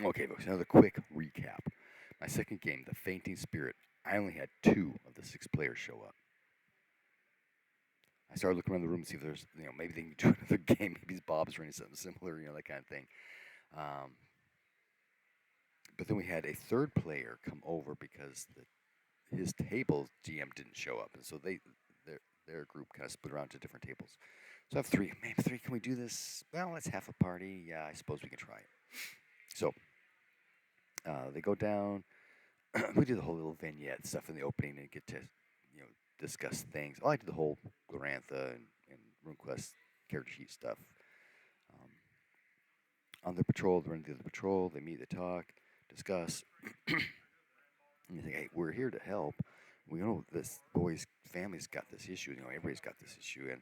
Okay, folks, another quick recap. My second game, the Fainting Spirit, I only had two of the six players show up. I started looking around the room to see if there's, maybe they can do another game. Maybe Bob's running something similar, that kind of thing. Um, but then we had a third player come over because his table GM didn't show up, and so their group kind of split around to different tables. So I have three. Man, three. Can we do this? Well, let's have a party. Yeah, I suppose we can try it. So they go down. We do the whole little vignette stuff in the opening and get to, discuss things. I like to do the whole Glorantha and RuneQuest character sheet stuff. Um, on their patrol, they're running the patrol. They meet, they talk, discuss. And you think, hey, we're here to help. We know this boy's family's got this issue. Everybody's got this issue, and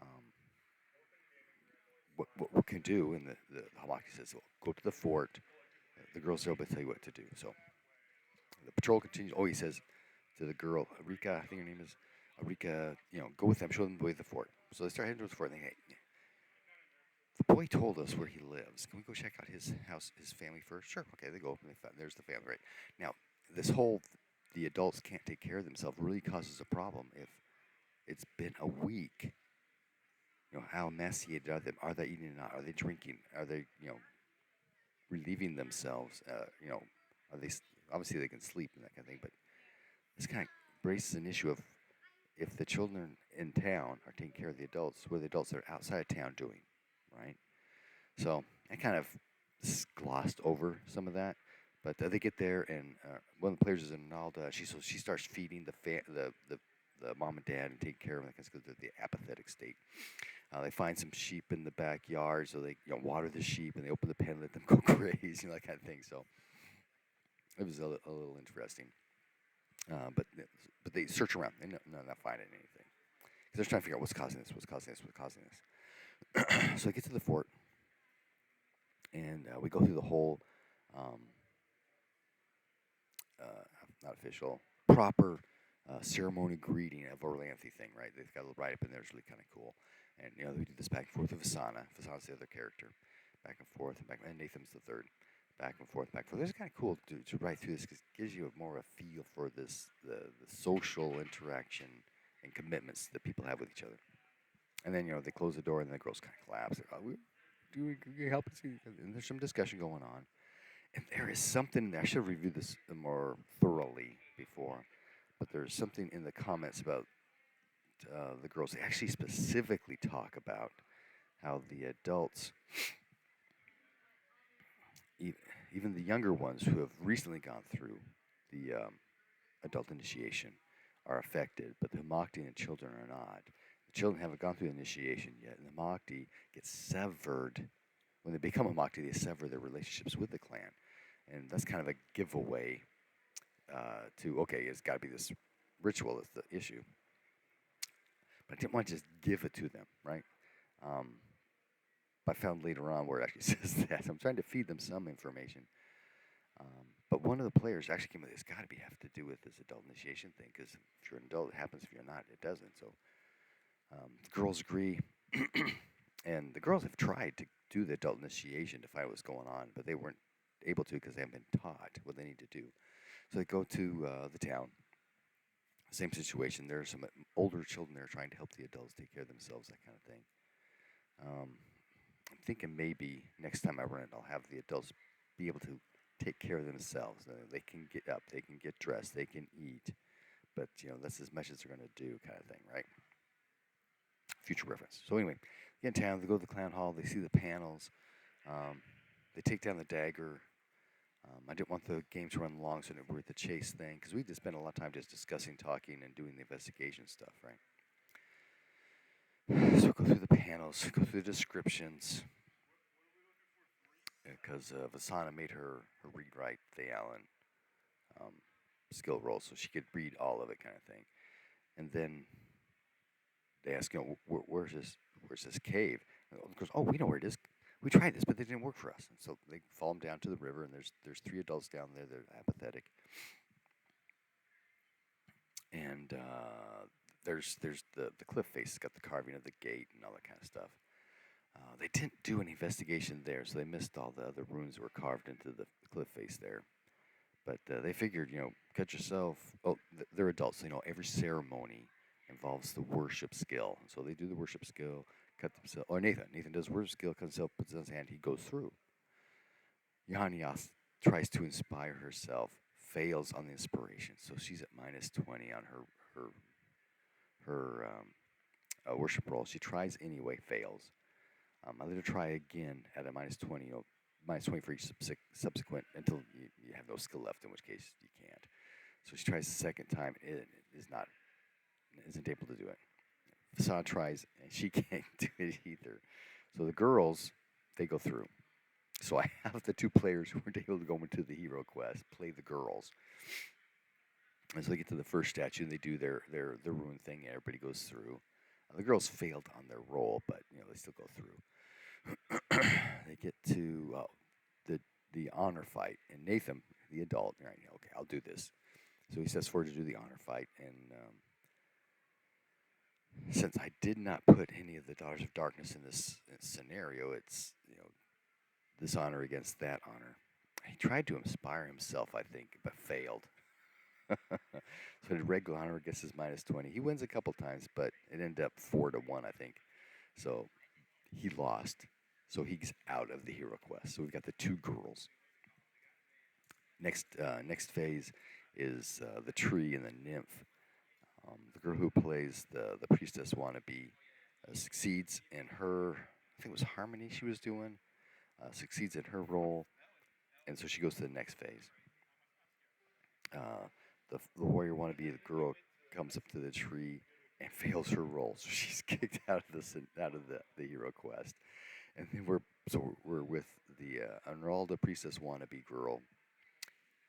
um, what we can do. And the Hamaki says, well, go to the fort. The girls there will tell you what to do. So the patrol continues. Oh, he says to the girl, Arika, I think her name is Arika, go with them, show them the way to the fort. So they start heading towards the fort, and they, hey, the boy told us where he lives. Can we go check out his house, his family first? Sure. Okay, they go, and there's the family, right? Now, this whole, the adults can't take care of themselves really causes a problem if it's been a week. How emaciated are they? Are they eating or not? Are they drinking? Are they, relieving themselves? Are they, obviously they can sleep and that kind of thing, but this kind of raises an issue of if the children in town are taking care of the adults, what are the adults that are outside of town doing, right? So I kind of glossed over some of that, but they get there, and one of the players is Ronaldo. She starts feeding the mom and dad and taking care of them because of the apathetic state. They find some sheep in the backyard, so they water the sheep, and they open the pen and let them go graze, that kind of thing. So it was a little interesting. But they search around. They're not finding anything. Because they're trying to figure out what's causing this, what's causing this, what's causing this. So I get to the fort, and we go through the whole, um, not official, proper ceremony greeting of Orlanthe thing, right? They've got a little write up in there. It's really kind of cool. And, we do this back and forth with Vasana. Vasana's the other character. Back and forth, and Nathan's the third. Back and forth, back and forth. It's kind of cool to write through this because it gives you more of a feel for the social interaction and commitments that people have with each other. And then, they close the door and the girls kind of collapse. They're, oh, can you help us? And there's some discussion going on. And there is something, I should have reviewed this more thoroughly before, but there's something in the comments about the girls. They actually specifically talk about how the adults, even the younger ones who have recently gone through the adult initiation, are affected, but the Hamakti and children are not. The children haven't gone through the initiation yet, and the Hamakti get severed. When they become a Hamakti, they sever their relationships with the clan. And that's kind of a giveaway to, okay, it's got to be this ritual that's the issue. But I didn't want to just give it to them, right? But I found later on where it actually says that. I'm trying to feed them some information. But one of the players actually came with, it's got to have to do with this adult initiation thing, because if you're an adult, it happens. If you're not, it doesn't. So the girls agree. And the girls have tried to do the adult initiation to find out what's going on, but they weren't able to because they haven't been taught what they need to do. So they go to the town. Same situation. There are some older children there trying to help the adults take care of themselves, that kind of thing. I'm thinking maybe next time I run it, I'll have the adults be able to take care of themselves. They can get up, they can get dressed, they can eat, but that's as much as they're going to do, kind of thing, right? Future reference. So anyway, they get in town, they go to the clan hall, they see the panels, they take down the dagger. I didn't want the game to run long, so we're at the chase thing, because we just spent a lot of time just discussing, talking, and doing the investigation stuff, right? So go through the panels, go through the descriptions, because Vasana made her read write the Allen skill roll, so she could read all of it, kind of thing. And then they ask, where's this cave? And the girls, oh, we know where it is. We tried this, but they didn't work for us. And so they follow them down to the river, and there's three adults down there. They're apathetic. And there's the cliff face. It's got the carving of the gate and all that kind of stuff. They didn't do an investigation there, so they missed all the other runes that were carved into the cliff face there. But they figured, cut yourself. Oh, they're adults, so every ceremony involves the worship skill. So they do the worship skill, cut themselves. Or Nathan does worship skill, cuts himself, puts it on his hand, he goes through. Yanias tries to inspire herself, fails on the inspiration, so she's at -20 on her worship roll. She tries anyway, fails. I let her try again at a -20, -20 for each subsequent until you have no skill left, in which case you can't. So she tries the second time, and isn't able to do it. Facade tries, and she can't do it either. So the girls, they go through. So I have the two players who weren't able to go into the hero quest play the girls. And so they get to the first statue, and they do their rune thing, and everybody goes through. The girls failed on their roll, but they still go through. They get to the honor fight, and Nathan, the adult, right? Okay, I'll do this. So he sets forward to do the honor fight, and since I did not put any of the Daughters of Darkness in this scenario, it's this honor against that honor. He tried to inspire himself, I think, but failed. So the regular honor against his -20. He wins a couple times, but it ended up 4-1, I think. So he lost. So he's out of the hero quest. So we've got the two girls. Next phase is the tree and the nymph. The girl who plays the priestess wannabe succeeds in her, I think it was harmony she was doing, succeeds in her role, and so she goes to the next phase. The warrior wannabe, the girl, comes up to the tree and fails her role, so she's kicked out of the hero quest. And then we're with the Anralda priestess wannabe girl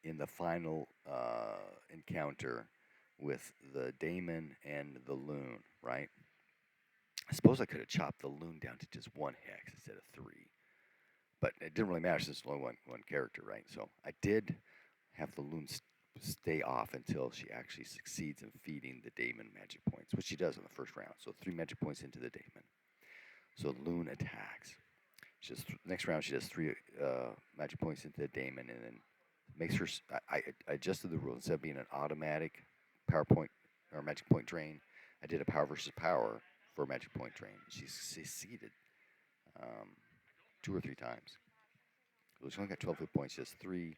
in the final encounter with the daemon and the loon, right? I suppose I could have chopped the loon down to just one hex instead of 3. But it didn't really matter since it's only one character, right? So I did have the loon stay off until she actually succeeds in feeding the daemon magic points, which she does in the first round. So 3 magic points into the daemon. So loon attacks. Next round she does 3 magic points into the daemon, and then makes her. I adjusted the rules. Instead of being an automatic power point or magic point drain, I did a power versus power for a magic point drain. She succeeded 2 or 3 times. Well, she only got 12 hit points. She has 3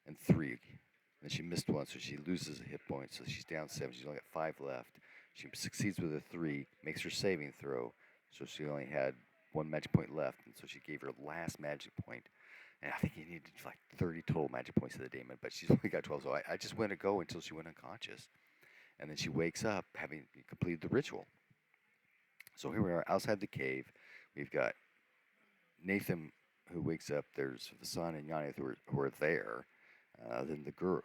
and 3. And she missed one, so she loses a hit point. So she's down 7. She's only got 5 left. She succeeds with a 3, makes her saving throw. So she only had 1 magic point left, and so she gave her last magic point. And I think he needed like 30 total magic points to the daemon, but she's only got 12. So I just went to go until she went unconscious. And then she wakes up having completed the ritual. So here we are outside the cave. We've got Nathan who wakes up. There's Vasan and Yanni who are there. Then the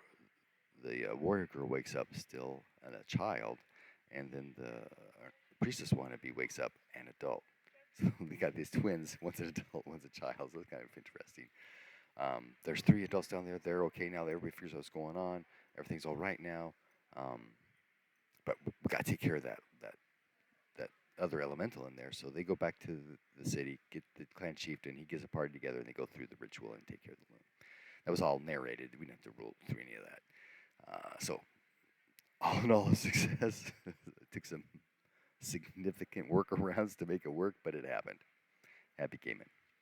warrior girl wakes up still and a child. And then the priestess wannabe wakes up an adult. So we got these twins. One's an adult, one's a child. So it's kind of interesting. There's 3 adults down there. They're okay now. Everybody figures out what's going on. Everything's all right now. But we got to take care of that other elemental in there. So they go back to the city, get the clan chieftain. He gets a party together, and they go through the ritual and take care of the loon. That was all narrated. We didn't have to roll through any of that. So all in all, a success. It took some significant workarounds to make it work, but it happened. Happy gaming.